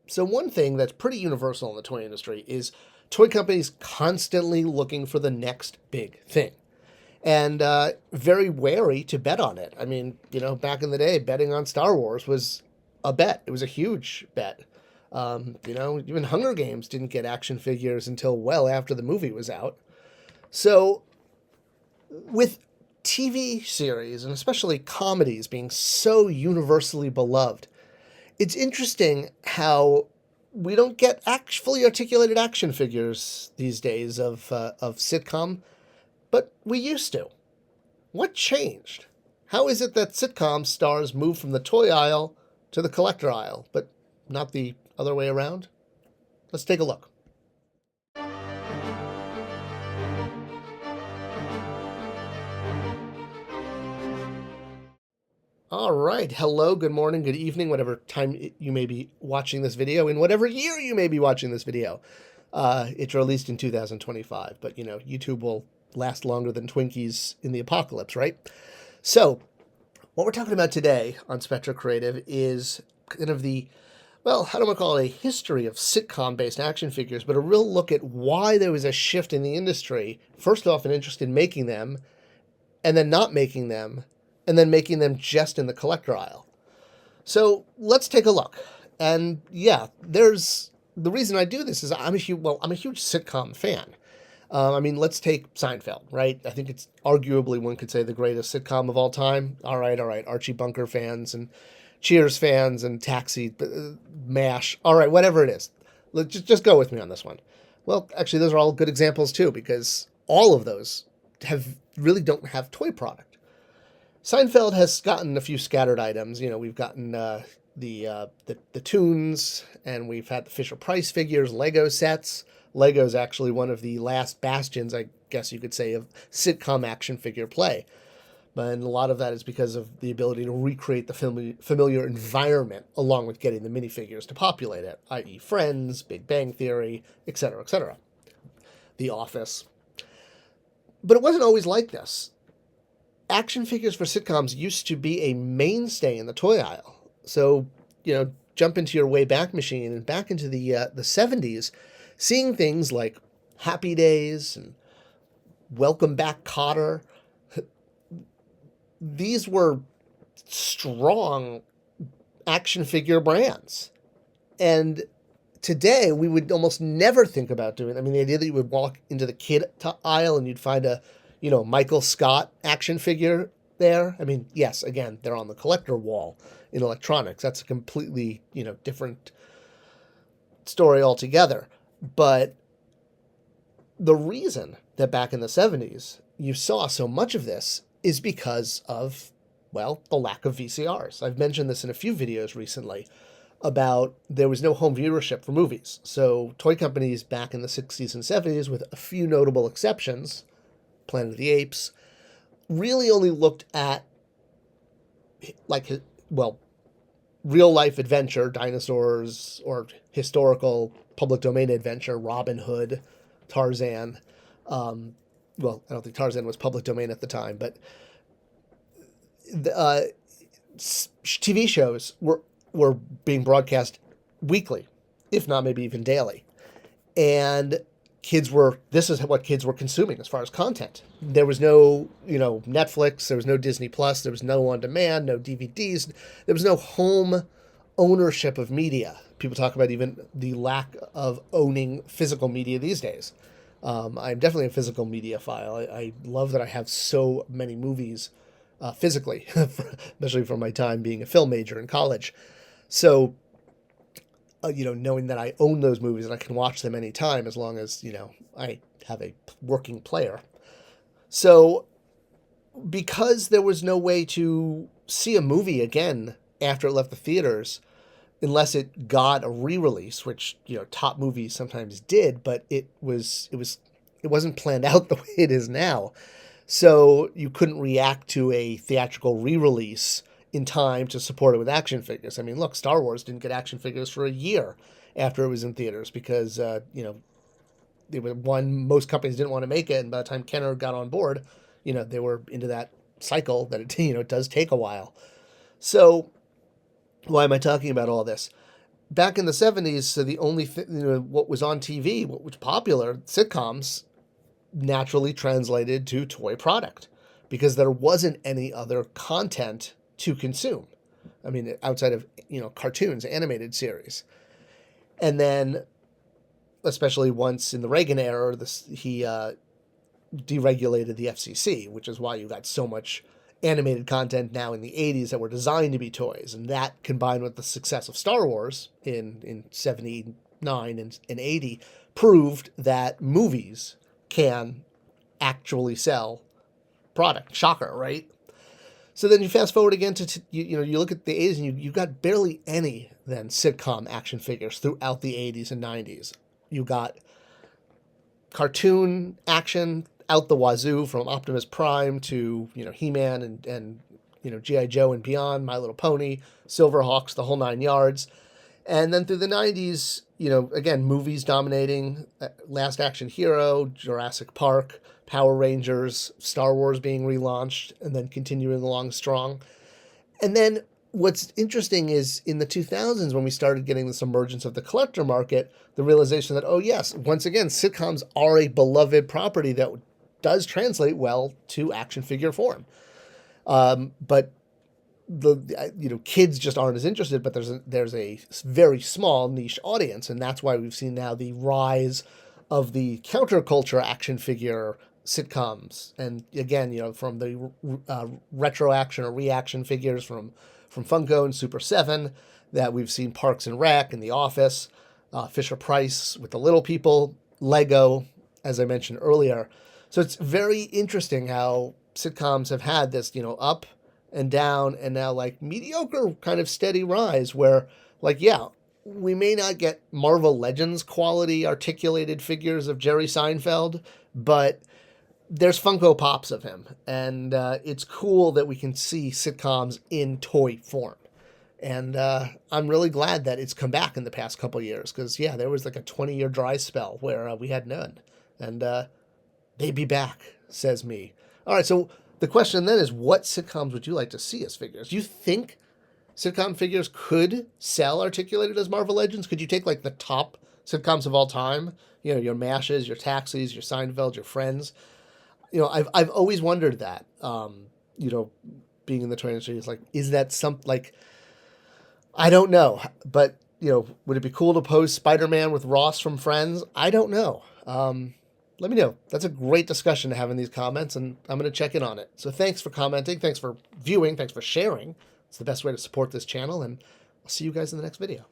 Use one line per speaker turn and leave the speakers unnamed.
So one thing that's pretty universal in the toy industry is toy companies constantly looking for the next big thing and very wary to bet on it. I mean, back in the day, betting on Star Wars was a bet. It was a huge bet. Even Hunger Games didn't get action figures until well after the movie was out. So with TV series and especially comedies being so universally beloved, it's interesting how we don't get fully articulated action figures these days of sitcom, but we used to. What changed? How is it that sitcom stars move from the toy aisle to the collector aisle, but not the other way around? Let's take a look. All right. Hello, good morning, good evening, whatever time you may be watching this video, in whatever year you may be watching this video. It's released in 2025, but YouTube will last longer than Twinkies in the apocalypse, right? So, what we're talking about today on Spector Creative is kind of how do I call it, a history of sitcom-based action figures, but a real look at why there was a shift in the industry. First off, an interest in making them, and then not making them, and then making them just in the collector aisle. So let's take a look. And yeah, the reason I do this is I'm a huge sitcom fan. Let's take Seinfeld, right? I think it's arguably, one could say, the greatest sitcom of all time. All right, Archie Bunker fans and Cheers fans and Taxi, MASH. All right, whatever it is. Just go with me on this one. Well, actually, those are all good examples too, because all of those really don't have toy product. Seinfeld has gotten a few scattered items. We've gotten the tunes, and we've had the Fisher-Price figures, Lego sets. Lego's actually one of the last bastions, I guess you could say, of sitcom action figure play. And a lot of that is because of the ability to recreate the familiar environment along with getting the minifigures to populate it, i.e. Friends, Big Bang Theory, etc., etc. The Office. But it wasn't always like this. Action figures for sitcoms used to be a mainstay in the toy aisle. So, jump into your way back machine and back into the 70s, seeing things like Happy Days and Welcome Back, Kotter. These were strong action figure brands. And today, we would almost never think about doing it. The idea that you would walk into the kid aisle and you'd find a Michael Scott action figure there. Yes, again, they're on the collector wall in electronics. That's a completely, different story altogether. But the reason that back in the 70s you saw so much of this is because of, the lack of VCRs. I've mentioned this in a few videos recently about there was no home viewership for movies. So toy companies back in the 60s and 70s, with a few notable exceptions, Planet of the Apes, really only looked at real life adventure, dinosaurs, or historical public domain adventure, Robin Hood, Tarzan. I don't think Tarzan was public domain at the time, but the TV shows were being broadcast weekly, if not maybe even daily. And this is what kids were consuming as far as content. There was no, Netflix, there was no Disney Plus, there was no on demand, no DVDs, there was no home ownership of media. People talk about even the lack of owning physical media these days. I'm definitely a physical media file. I love that I have so many movies physically, especially from my time being a film major in college. So, knowing that I own those movies and I can watch them anytime as long as, I have a working player. So, because there was no way to see a movie again after it left the theaters, unless it got a re-release, which, top movies sometimes did, but it wasn't planned out the way it is now. So you couldn't react to a theatrical re-release in time to support it with action figures. Look, Star Wars didn't get action figures for a year after it was in theaters because, most companies didn't want to make it, and by the time Kenner got on board, they were into that cycle that it does take a while. So why am I talking about all this? back in the 70s, so the only thing, what was on TV, what was popular, sitcoms, naturally translated to toy product because there wasn't any other content to consume. I mean, outside of, cartoons, animated series. And then, especially once in the Reagan era, he deregulated the FCC, which is why you got so much animated content now in the 80s that were designed to be toys. And that, combined with the success of Star Wars in 79 and 80, proved that movies can actually sell product. Shocker, right? So then you fast forward again to you look at the 80s and you got barely any then sitcom action figures throughout the 80s and 90s. You got cartoon action out the wazoo, from Optimus Prime to He-Man and G.I. Joe and beyond, My Little Pony, Silverhawks, the whole 9 yards. And then through the 90s, again, movies dominating, Last Action Hero, Jurassic Park, Power Rangers, Star Wars being relaunched, and then continuing along strong. And then what's interesting is in the 2000s, when we started getting this emergence of the collector market, the realization that, oh yes, once again, sitcoms are a beloved property that does translate well to action figure form. But kids just aren't as interested, but there's a very small niche audience, and that's why we've seen now the rise of the counterculture action figure sitcoms. And again, from the retro action or reaction figures from Funko and Super 7 that we've seen, Parks and Rec and The Office, Fisher Price with the Little People, Lego, as I mentioned earlier. So it's very interesting how sitcoms have had this, up and down, and now like mediocre kind of steady rise where, like, yeah, we may not get Marvel Legends quality articulated figures of Jerry Seinfeld, but there's Funko Pops of him. And it's cool that we can see sitcoms in toy form. And I'm really glad that it's come back in the past couple of years, because, yeah, there was like a 20-year dry spell where we had none. And they be back, says me. All right, so the question then is, what sitcoms would you like to see as figures? Do you think sitcom figures could sell articulated as Marvel Legends? Could you take like the top sitcoms of all time? Your MASHs, your Taxis, your Seinfeld, your Friends. I've always wondered that. Being in the toy industry, is like, is that something like, I don't know, but would it be cool to pose Spider-Man with Ross from Friends? I don't know. Let me know. That's a great discussion to have in these comments, and I'm going to check in on it. So thanks for commenting. Thanks for viewing. Thanks for sharing. It's the best way to support this channel, and I'll see you guys in the next video.